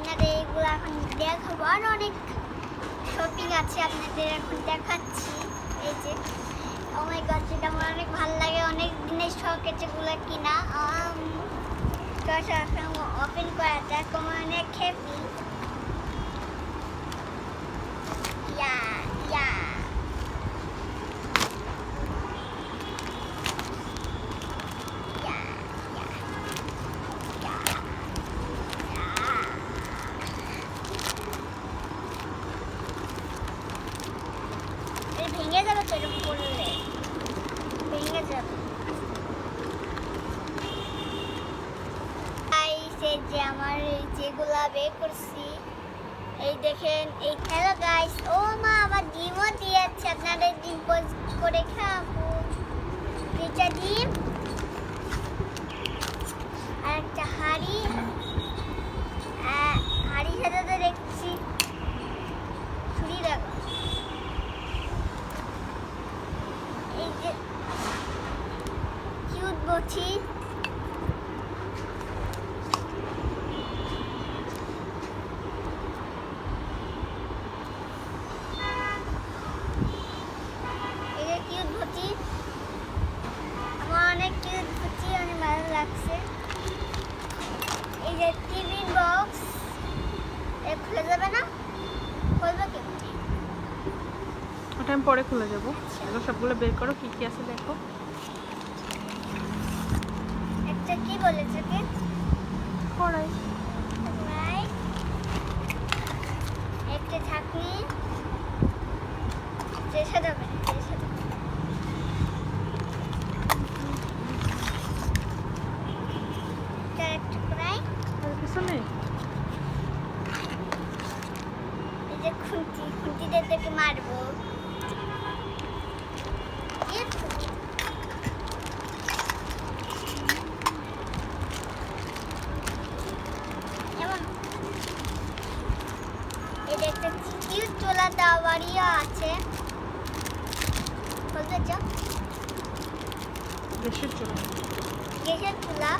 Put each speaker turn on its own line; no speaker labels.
আপনাদের এইগুলো এখন দেখাবো। আর অনেক শপিং আছে, আপনাদের এখন দেখাচ্ছি। এই যে ও মাই গড, যেটা আমার অনেক ভালো লাগে, অনেক দিনের শখ এগুলো কিনা। ওপেন করা যাক, আমার অনেক হ্যাপি। ইয়া ইয়া ভেঙে যাবে তো এরকম করলে, ভেঙে যাবে। এই যে আমার যেগুলা বের করছি, এই দেখেন। এই হ্যালো গাইস, ও মা আমার ডিমও দিয়েছে, আপনাদের ডিম পোজ করে খাবো। দুইটা ডিম আর একটা হাঁড়ি। হাঁড়ির সাথে তো দেখছি ছুরি রাখা। এই যে কিউট বছি। এই যে কিউট বছি, আমার অনেক কিউট বছি, অনেক ভালো লাগছে। এই যে টিভি বক্স, এ খুলে যাবে না, খুলবে কেমনি?
ওটা আমি পরে খুলে যাবো। এগুলো সবগুলো বের করো, কি কি আছে দেখো।
একটা কি বলেছে কি?
কড়াই।
কড়াই, একটা ঢাকনি, চেষে দেবে, চেষে দেবে। একটা কড়াই,
আর কিছু নেই।
এই যে খুন্তি, খুন্তিতে থেকে মারবো। এমন এই যে একটা কিউট চোলা তাওয়ারিও আছে। বলতে চাও
গ্যাসের চুলা।
গ্যাসের চুলা,